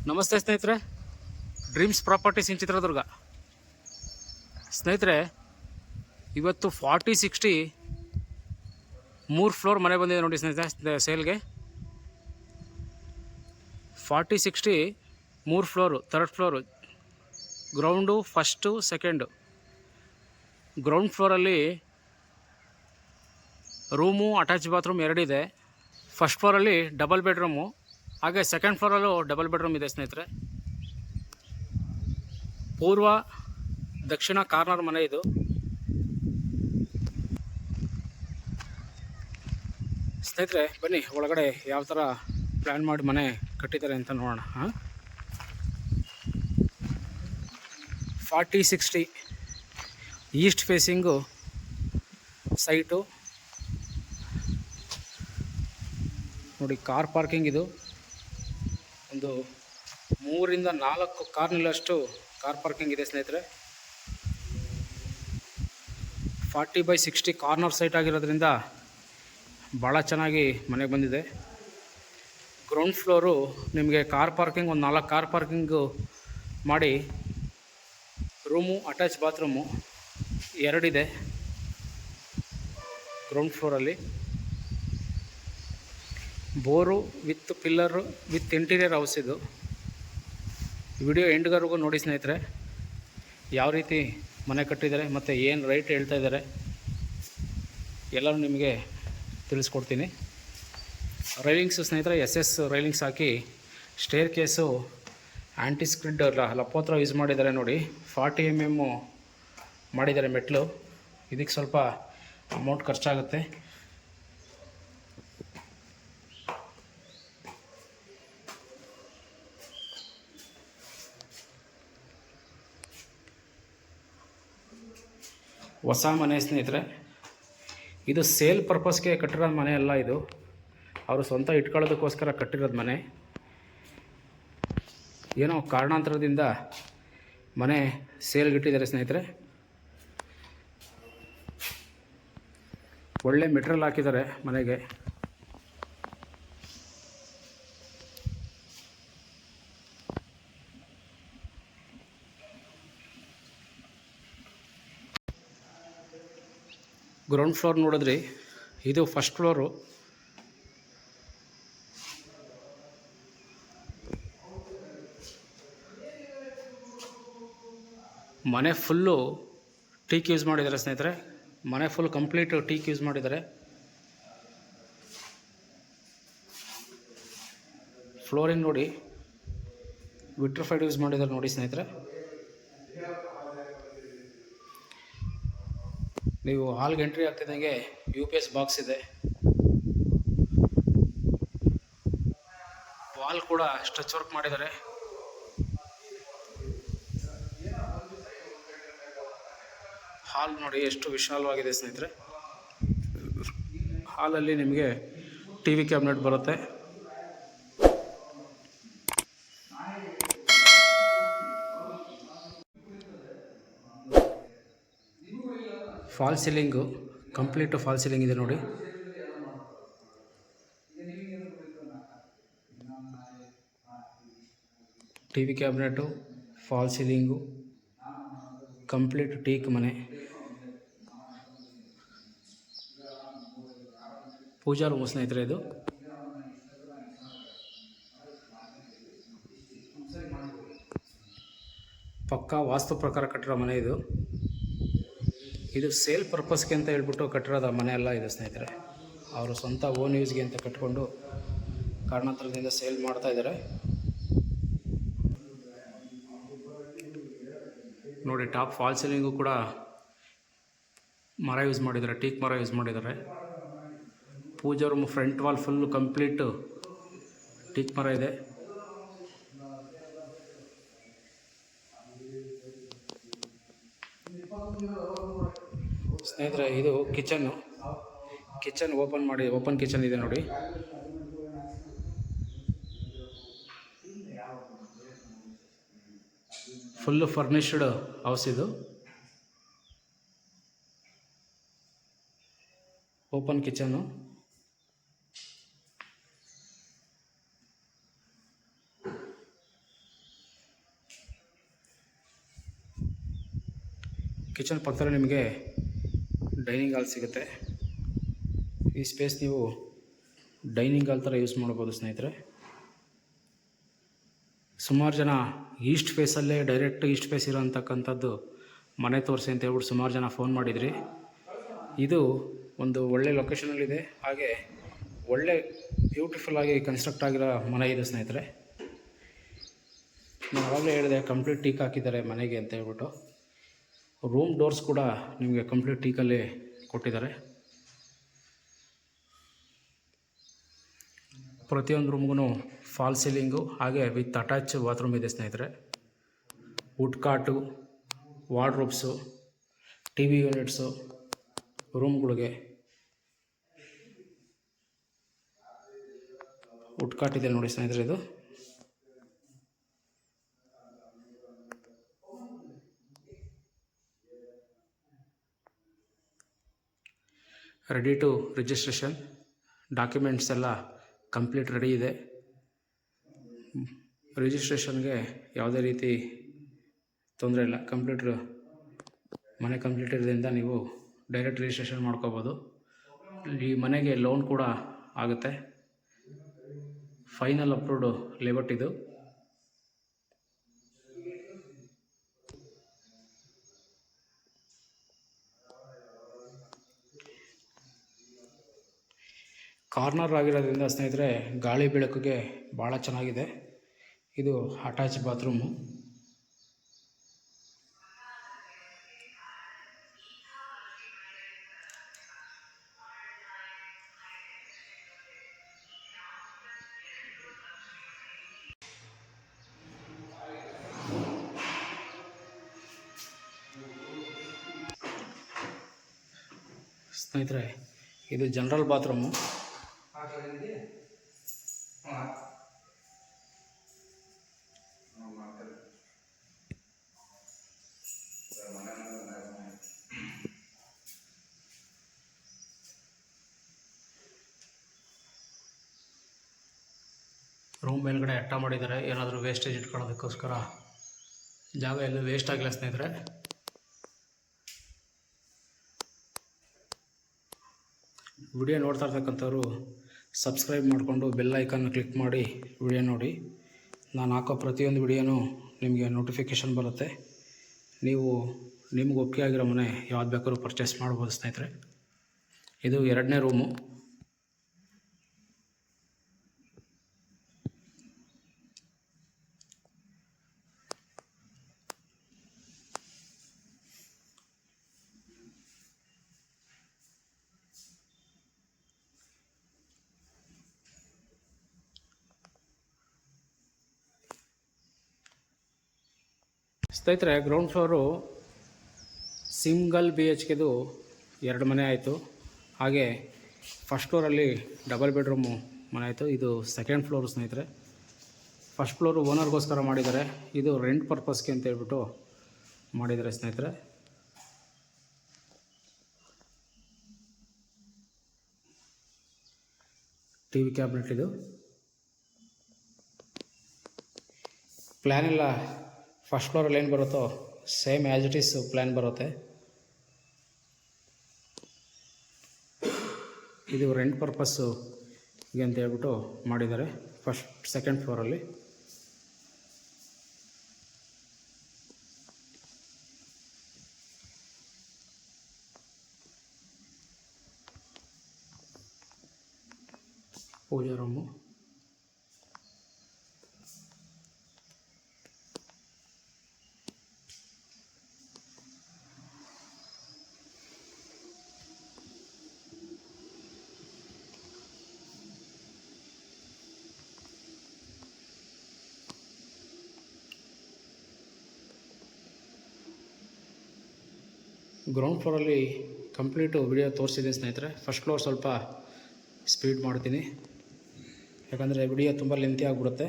ನಮಸ್ತೆ ಸ್ನೇಹಿತರೆ, dreams properties ಇನ್ ಚಿತ್ರದುರ್ಗ. ಸ್ನೇಹಿತರೆ, ಇವತ್ತು 40-60 3 ಫ್ಲೋರ್ ಮನೆ ಬಂದಿದೆ ನೋಡಿ ಸ್ನೇಹಿತರೆ ಸೇಲ್ಗೆ. 40-60 3 floor, 3rd floor, ground, first, second. Ground ಫ್ಲೋರಲ್ಲಿ ರೂಮು, ಅಟ್ಯಾಚ್ ಬಾತ್ರೂಮ್ ಎರಡಿದೆ. ಫಸ್ಟ್ ಫ್ಲೋರಲ್ಲಿ ಡಬಲ್ ಬೆಡ್ರೂಮು, ಹಾಗೆ ಸೆಕೆಂಡ್ ಫ್ಲೋರಲ್ಲೂ ಡಬಲ್ ಬೆಡ್ರೂಮ್ ಇದೆ ಸ್ನೇಹಿತರೆ. ಪೂರ್ವ ದಕ್ಷಿಣ ಕಾರ್ನರ್ ಮನೆ ಇದು. ಸ್ನೇಹಿತರೆ ಬನ್ನಿ ಒಳಗಡೆ ಯಾವ ಥರ ಪ್ಲ್ಯಾನ್ ಮಾಡಿ ಮನೆ ಕಟ್ಟಿದ್ದಾರೆ ಅಂತ ನೋಡೋಣ. 40-60 ಈಸ್ಟ್ ಫೇಸಿಂಗು ಸೈಟು ನೋಡಿ. ಕಾರ್ ಪಾರ್ಕಿಂಗ್ ಇದು. ಒಂದು 3-4 ಕಾರ್ ನಿಲ್ಲಷ್ಟು ಕಾರ್ ಪಾರ್ಕಿಂಗ್ ಇದೆ ಸ್ನೇಹಿತರೆ. 40/60 ಕಾರ್ನರ್ ಸೈಟ್ ಆಗಿರೋದ್ರಿಂದ ಭಾಳ ಚೆನ್ನಾಗಿ ಮನೆಗೆ ಬಂದಿದೆ. ಗ್ರೌಂಡ್ ಫ್ಲೋರು ನಿಮಗೆ ಕಾರ್ ಪಾರ್ಕಿಂಗ್, ಒಂದು 4 ಕಾರ್ ಪಾರ್ಕಿಂಗು ಮಾಡಿ, ರೂಮು, ಅಟ್ಯಾಚ್ ಬಾತ್ರೂಮು ಎರಡಿದೆ ಗ್ರೌಂಡ್ ಫ್ಲೋರಲ್ಲಿ. Bore with pillar with interior house ಇದು. ವಿಡಿಯೋ ಎಂಡ್ವರೆಗೂ ನೋಡಿ ಸ್ನೇಹಿತರೆ, ಯಾವ ರೀತಿ ಮನೆ ಕಟ್ಟಿದ್ದಾರೆ ಮತ್ತು ಏನು ರೇಟ್ ಹೇಳ್ತಾ ಇದ್ದಾರೆ ಎಲ್ಲರೂ ನಿಮಗೆ ತಿಳಿಸ್ಕೊಡ್ತೀನಿ. ರೈಲಿಂಗ್ಸು ಸ್ನೇಹಿತರೆ SS ರೈಲಿಂಗ್ಸ್ ಹಾಕಿ, ಸ್ಟೇರ್ ಕೇಸು ಆ್ಯಂಟಿ ಸ್ಕ್ರಿಡ್ ಲಪೋತ್ರ ಯೂಸ್ ಮಾಡಿದ್ದಾರೆ ನೋಡಿ. 40 mm ಮಾಡಿದ್ದಾರೆ ಮೆಟ್ಲು. ಇದಕ್ಕೆ ಸ್ವಲ್ಪ ಅಮೌಂಟ್ ಖರ್ಚಾಗುತ್ತೆ. ಹೊಸ ಮನೆ ಸ್ನೇಹಿತರೆ, ಇದು ಸೇಲ್ ಪರ್ಪಸ್ಗೆ ಕಟ್ಟಿರೋ ಮನೆ ಅಲ್ಲ. ಇದು ಅವರು ಸ್ವಂತ ಇಟ್ಕೊಳ್ಳೋದಕ್ಕೋಸ್ಕರ ಕಟ್ಟಿರೋದು ಮನೆ. ಏನೋ ಕಾರಣಾಂತರದಿಂದ ಮನೆ ಸೇಲ್ಗಿಟ್ಟಿದ್ದಾರೆ ಸ್ನೇಹಿತರೆ. ಒಳ್ಳೆ ಮೆಟೀರಿಯಲ್ ಹಾಕಿದ್ದಾರೆ ಮನೆಗೆ. ಗ್ರೌಂಡ್ ಫ್ಲೋರ್ ನೋಡಿದ್ರಿ, ಇದು ಫಸ್ಟ್ ಫ್ಲೋರು. ಮನೆ ಫುಲ್ಲು ಟೀಕ್ ಯೂಸ್ ಮಾಡಿದ್ದಾರೆ ಸ್ನೇಹಿತರೆ. ಮನೆ ಫುಲ್ ಕಂಪ್ಲೀಟ್ ಟೀಕ್ ಯೂಸ್ ಮಾಡಿದ್ದಾರೆ. ಫ್ಲೋರಿಂಗ್ ನೋಡಿ, ವಿಟ್ರಿಫೈಡ್ ಯೂಸ್ ಮಾಡಿದ್ದಾರೆ ನೋಡಿ ಸ್ನೇಹಿತರೆ. ನೀವು ಹಾಲ್ಗೆ ಎಂಟ್ರಿ ಆಗ್ತಿದ್ದಂಗೆ UPS ಬಾಕ್ಸ್ ಇದೆ. ವಾಲ್ ಕೂಡ ಸ್ಟ್ರೆಚ್ ವರ್ಕ್ ಮಾಡಿದ್ದಾರೆ. ಹಾಲ್ ನೋಡಿ ಎಷ್ಟು ವಿಶಾಲವಾಗಿದೆ ಸ್ನೇಹಿತರೆ. ಹಾಲಲ್ಲಿ ನಿಮಗೆ TV ಕ್ಯಾಬಿನೆಟ್ ಬರುತ್ತೆ. Fall ceiling, complete fall ceiling ಇದೆ ನೋಡಿ. TV cabinet, fall ceiling, complete teak ಮನೆ. ಪೂಜಾ ರೂಮು ಸ್ನೇಹಿತರೆ ಇದು. ಪಕ್ಕಾ ವಾಸ್ತು ಪ್ರಕಾರ ಕಟ್ಟಿರೋ ಮನೆ ಇದು. ಇದು ಸೇಲ್ ಪರ್ಪಸ್ಗೆ ಅಂತ ಹೇಳ್ಬಿಟ್ಟು ಕಟ್ಟಿರೋದ ಮನೆ ಅಲ್ಲ ಇದು ಸ್ನೇಹಿತರೆ. ಅವರು ಸ್ವಂತ ಓನ್ ಯೂಸ್ಗೆ ಅಂತ ಕಟ್ಕೊಂಡು ಕಾರಣಾಂತರದಿಂದ ಸೇಲ್ ಮಾಡ್ತಾ ಇದ್ದಾರೆ ನೋಡಿ. ಟಾಪ್ ಫಾಲ್ ಸೀಲಿಂಗು ಕೂಡ ಮರ ಯೂಸ್ ಮಾಡಿದ್ದಾರೆ, ಟೀಕ್ ಮರ ಯೂಸ್ ಮಾಡಿದ್ದಾರೆ. Pooja room front wall full complete teak ಮರ ಇದೆ. ಸ್ನೇಹಿತರೆ ಇದು ಕಿಚನ್ ಓಪನ್ ಕಿಚನ್ ಇದೆ ನೋಡಿ. ಫುಲ್ಲು ಫರ್ನಿಷ್ಡ್ ಹೌಸ್ ಇದು. Open kitchen. ಕಿಚನ್ ಪಕ್ಕದಲ್ಲಿ ನಿಮಗೆ ಡೈನಿಂಗ್ ಹಾಲ್ ಸಿಗುತ್ತೆ. ಈ ಸ್ಪೇಸ್ ನೀವು ಡೈನಿಂಗ್ ಹಾಲ್ ಥರ ಯೂಸ್ ಮಾಡ್ಬೋದು ಸ್ನೇಹಿತರೆ. ಸುಮಾರು ಜನ ಈಸ್ಟ್ ಫೇಸಲ್ಲೇ ಡೈರೆಕ್ಟ್ ಈಸ್ಟ್ ಫೇಸ್ ಇರೋ ಅಂತಕ್ಕಂಥದ್ದು ಮನೆ ತೋರಿಸಿ ಅಂತ ಹೇಳ್ಬಿಟ್ಟು ಸುಮಾರು ಜನ ಫೋನ್ ಮಾಡಿದ್ರಿ. ಇದು ಒಂದು ಒಳ್ಳೆ ಲೊಕೇಶನಲ್ಲಿದೆ, ಹಾಗೆ ಒಳ್ಳೆ ಬ್ಯೂಟಿಫುಲ್ಲಾಗಿ ಕನ್ಸ್ಟ್ರಕ್ಟ್ ಆಗಿರೋ ಮನೆ ಇದೆ ಸ್ನೇಹಿತರೆ. ನಾನು ಆವಾಗಲೇ ಹೇಳಿದೆ ಕಂಪ್ಲೀಟ್ ಟೀಕ್ ಹಾಕಿದ್ದಾರೆ ಮನೆಗೆ ಅಂತ ಹೇಳ್ಬಿಟ್ಟು. ರೂಮ್ ಡೋರ್ಸ್ ಕೂಡ ನಿಮಗೆ ಕಂಪ್ಲೀಟ್ ಟೀಕಲ್ಲಿ ಕೊಟ್ಟಿದ್ದಾರೆ. ಪ್ರತಿಯೊಂದು ರೂಮ್ಗೂ ಫಾಲ್ ಸೀಲಿಂಗು ಹಾಗೆ ವಿತ್ ಅಟ್ಯಾಚ್ ಬಾತ್ರೂಮ್ ಇದೆ ಸ್ನೇಹಿತರೆ. Wood cot, wardrobes, T V units ರೂಮ್ಗಳಿಗೆ ವುಡ್ ಕಾಟ್ ಇದೆ ನೋಡಿ ಸ್ನೇಹಿತರೆ. ಇದು ರೆಡಿ ಟು ರಿಜಿಸ್ಟ್ರೇಷನ್. ಡಾಕ್ಯುಮೆಂಟ್ಸ್ ಎಲ್ಲ ಕಂಪ್ಲೀಟ್ ರೆಡಿ ಇದೆ. ರಿಜಿಸ್ಟ್ರೇಷನ್ಗೆ ಯಾವುದೇ ರೀತಿ ತೊಂದರೆ ಇಲ್ಲ. ಮನೆ ಕಂಪ್ಲೀಟ್ ಇರೋದ್ರಿಂದ ನೀವು ಡೈರೆಕ್ಟ್ ರಿಜಿಸ್ಟ್ರೇಷನ್ ಮಾಡ್ಕೋಬೋದು. ಈ ಮನೆಗೆ ಲೋನ್ ಕೂಡ ಆಗುತ್ತೆ. ಫೈನಲ್ ಅಪ್ರೂವ್ಡ್ ಲೇಔಟ್ ಇದು. ಕಾರ್ನರ್ ಆಗಿರೋದ್ರಿಂದ ಸ್ನೇಹಿತರೆ ಗಾಳಿ ಬೆಳಕಿಗೆ ಭಾಳ ಚೆನ್ನಾಗಿದೆ. ಇದು ಅಟ್ಯಾಚ್ ಬಾತ್ರೂಮು. ಸ್ನೇಹಿತರೆ ಇದು ಜನರಲ್ ಬಾತ್ರೂಮು. ರೂಮ್ ಮೇಲ್ಗಡೆ ಅಟ್ಟ ಮಾಡಿದ್ದಾರೆ, ಏನಾದರೂ ವೇಸ್ಟೇಜ್ ಇಟ್ಕೊಳ್ಳೋದಕ್ಕೋಸ್ಕರ. ಜಾಗ ಎಲ್ಲೂ ವೇಸ್ಟ್ ಆಗಿಲ್ಲ ಸ್ನೇಹಿತರೆ. ವಿಡಿಯೋ ನೋಡ್ತಾ ಇರ್ತಕ್ಕಂಥವ್ರು ಸಬ್ಸ್ಕ್ರೈಬ್ ಮಾಡಿಕೊಂಡು ಬೆಲ್ ಐಕಾನ್ ಕ್ಲಿಕ್ ಮಾಡಿ ವಿಡಿಯೋ ನೋಡಿ. ನಾನು ಹಾಕೋ ಪ್ರತಿಯೊಂದು ವಿಡಿಯೋನೂ ನಿಮಗೆ ನೋಟಿಫಿಕೇಷನ್ ಬರುತ್ತೆ. ನೀವು ನಿಮ್ಗೆ ಒಪ್ಪಿಗೆ ಆಗಿರೋ ಮನೆ ಯಾವ್ದು ಬೇಕಾದ್ರೂ ಪರ್ಚೇಸ್ ಮಾಡ್ಬೋದು ಸ್ನೇಹಿತರೆ. ಇದು 2ನೇ ರೂಮು. ಸ್ನೇಹಿತರೆ ಗ್ರೌಂಡ್ ಫ್ಲೋರು ಸಿಂಗಲ್ BHKದು 2 ಮನೆ ಆಯಿತು. ಹಾಗೆ ಫಸ್ಟ್ ಫ್ಲೋರಲ್ಲಿ ಡಬಲ್ ಬೆಡ್ರೂಮು ಮನೆ ಆಯಿತು. ಇದು ಸೆಕೆಂಡ್ ಫ್ಲೋರು ಸ್ನೇಹಿತರೆ. ಫಸ್ಟ್ ಫ್ಲೋರು ಓನರ್ಗೋಸ್ಕರ ಮಾಡಿದ್ದಾರೆ, ಇದು ರೆಂಟ್ ಪರ್ಪಸ್ಗೆ ಅಂತ ಹೇಳ್ಬಿಟ್ಟು ಮಾಡಿದ್ದಾರೆ ಸ್ನೇಹಿತರೆ. TV ಕ್ಯಾಬಿನೆಟ್ ಇದು. ಪ್ಲ್ಯಾನ್ ಎಲ್ಲ ಫಸ್ಟ್ ಫ್ಲೋರಲ್ಲಿ ಏನು ಬರುತ್ತೋ same as it is plan ಬರುತ್ತೆ. ಇದು ರೆಂಟ್ ಪರ್ಪಸ್ಸು ಹೀಗೆ ಅಂತ ಹೇಳ್ಬಿಟ್ಟು ಮಾಡಿದ್ದಾರೆ ಸೆಕೆಂಡ್ ಫ್ಲೋರಲ್ಲಿ. ಪೂಜಾ ರೂಮು. ಗ್ರೌಂಡ್ ಫ್ಲೋರಲ್ಲಿ ಕಂಪ್ಲೀಟು ವಿಡಿಯೋ ತೋರಿಸಿದೆ ಸ್ನೇಹಿತರೆ. ಫಸ್ಟ್ ಫ್ಲೋರ್ ಸ್ವಲ್ಪ ಸ್ಪೀಡ್ ಮಾಡ್ತೀನಿ, ಯಾಕಂದರೆ ವಿಡಿಯೋ ತುಂಬ ಲೆಂತಿ ಆಗಿಬಿಡುತ್ತೆ.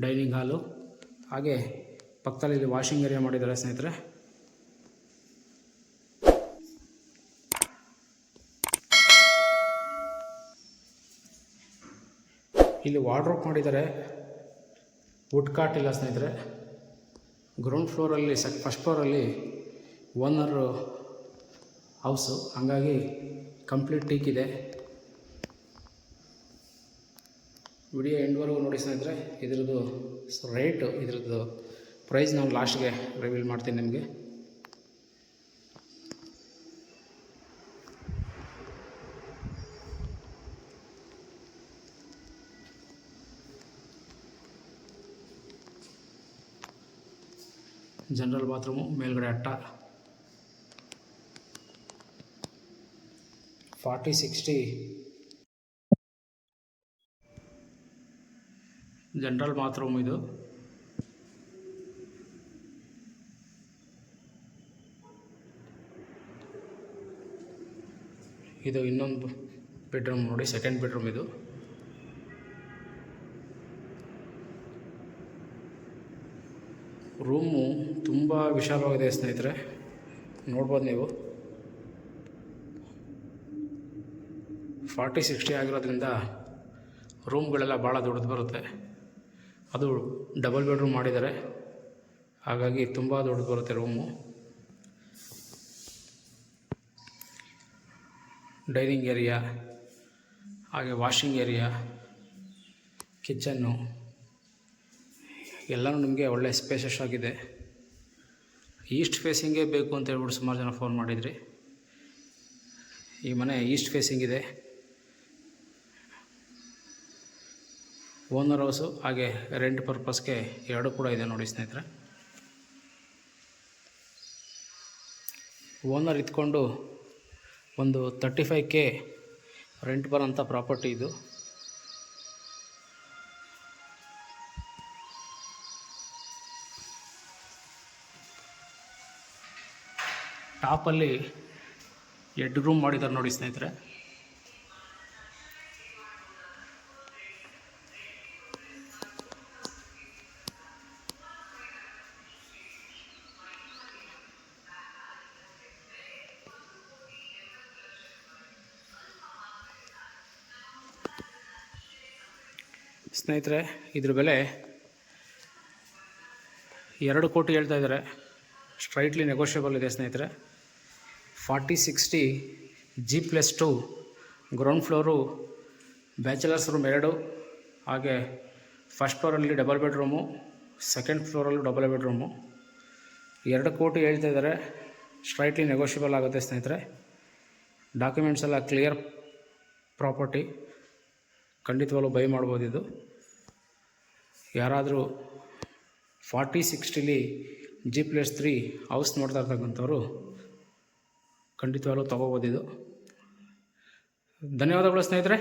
ಡೈನಿಂಗ್ ಹಾಲು, ಹಾಗೆ ಪಕ್ಕದಲ್ಲಿ ಇಲ್ಲಿ ವಾಷಿಂಗ್ ಏರಿಯಾ ಮಾಡಿದ್ದಾರೆ ಸ್ನೇಹಿತರೆ. ಇಲ್ಲಿ ವಾರ್ಡ್ರೋಬ್ ಮಾಡಿದ್ದಾರೆ, ವುಡ್ ಕಾಟ್ ಇಲ್ಲ ಸ್ನೇಹಿತರೆ. ಗ್ರೌಂಡ್ ಫ್ಲೋರಲ್ಲಿ ಫಸ್ಟ್ ಫ್ಲೋರಲ್ಲಿ ಓನರ್ ಹೌಸು, ಹಂಗಾಗಿ ಕಂಪ್ಲೀಟ್ ಟೀಕ್ ಇದೆ. ವಿಡಿಯೋ ಎಂಡ್ವರೆಗೂ ನೋಡಿ ಸ್ನೇಹಿತರೆ. ಇದ್ರದ್ದು ರೇಟು, ಇದ್ರದ್ದು ಪ್ರೈಸ್ ನಾನು ಲಾಸ್ಟ್ಗೆ ರಿವೀಲ್ ಮಾಡ್ತೀನಿ ನಿಮಗೆ. ಜನರಲ್ ಬಾತ್ರೂಮು, ಮೇಲ್ಗಡೆ ಅಟ್ಟ, 40-60 ಜನರಲ್ ಬಾತ್ರೂಮ್ ಇದು. ಇದು ಇನ್ನೊಂದು ಬೆಡ್ರೂಮ್ ನೋಡಿ, ಸೆಕೆಂಡ್ ಬೆಡ್ರೂಮ್ ಇದು. ರೂಮು ತುಂಬ ವಿಶಾಲವಾಗಿದೆ ಸ್ನೇಹಿತರೆ, ನೋಡ್ಬೋದು ನೀವು. 40-60 ಆಗಿರೋದ್ರಿಂದ ರೂಮ್ಗಳೆಲ್ಲ ಭಾಳ ದೊಡ್ಡದು ಬರುತ್ತೆ. ಅದು ಡಬಲ್ ಬೆಡ್ರೂಮ್ ಮಾಡಿದ್ದಾರೆ, ಹಾಗಾಗಿ ತುಂಬ ದೊಡ್ಡದು ಬರುತ್ತೆ ರೂಮು. ಡೈನಿಂಗ್ ಏರಿಯಾ, ಹಾಗೆ ವಾಷಿಂಗ್ ಏರಿಯಾ, ಕಿಚನ್ನು ಎಲ್ಲನೂ ನಿಮಗೆ ಒಳ್ಳೆ ಸ್ಪೇಷಸ್ ಆಗಿದೆ. ಈಸ್ಟ್ ಫೇಸಿಂಗೇ ಬೇಕು ಅಂತ ಹೇಳ್ಬಿಟ್ಟು ಸುಮಾರು ಜನ ಫೋನ್ ಮಾಡಿದ್ರಿ. ಈ ಮನೆ ಈಸ್ಟ್ ಫೇಸಿಂಗ್ ಇದೆ. ಓನರ್ ಹೌಸು ಹಾಗೆ ರೆಂಟ್ ಪರ್ಪಸ್ಗೆ ಎರಡೂ ಕೂಡ ಇದೆ ನೋಡಿ ಸ್ನೇಹಿತರೆ. ಓನರ್ ಇದ್ಕೊಂಡು ಒಂದು 35K ರೆಂಟ್ ಬರೋಂಥ ಪ್ರಾಪರ್ಟಿ ಇದು. ಟಾಪಲ್ಲಿ 2 ರೂಮ್ ಮಾಡಿದ್ದಾರೆ ನೋಡಿ ಸ್ನೇಹಿತರೆ. ಸ್ನೇಹಿತರೆ, ಇದ್ರ ಬೆಲೆ 2 ಕೋಟಿ ಹೇಳ್ತಾ ಇದ್ದಾರೆ. ಸ್ಟ್ರೈಟ್ಲಿ ನೆಗೋಷಿಯಬಲ್ ಇದೆ ಸ್ನೇಹಿತರೆ. 40-60 G+2 ground floor, bachelors room 2, ಹಾಗೆ ಫಸ್ಟ್ ಫ್ಲೋರಲ್ಲಿ ಡಬಲ್ ಬೆಡ್ರೂಮು, ಸೆಕೆಂಡ್ ಫ್ಲೋರಲ್ಲೂ ಡಬಲ್ ಬೆಡ್ರೂಮು. 2 ಕೋಟಿ ಹೇಳ್ತಾ ಇದ್ದಾರೆ. ಸ್ಟ್ರೈಟ್ಲಿ ನೆಗೋಷಿಯಬಲ್ ಆಗುತ್ತೆ ಸ್ನೇಹಿತರೆ. ಡಾಕ್ಯುಮೆಂಟ್ಸ್ ಎಲ್ಲ ಕ್ಲಿಯರ್ ಪ್ರಾಪರ್ಟಿ, ಖಂಡಿತವಾಗ್ಲೂ ಬೈ ಮಾಡ್ಬೋದು. ಇದು ಯಾರಾದರೂ 40-60 G+3 ಹೌಸ್ ನೋಡ್ತಾ ಇರ್ತಕ್ಕಂಥವ್ರು ಖಂಡಿತವಾಗ್ಲೂ ತೊಗೋಬೋದು ಇದು. ಧನ್ಯವಾದಗಳು ಸ್ನೇಹಿತರೆ.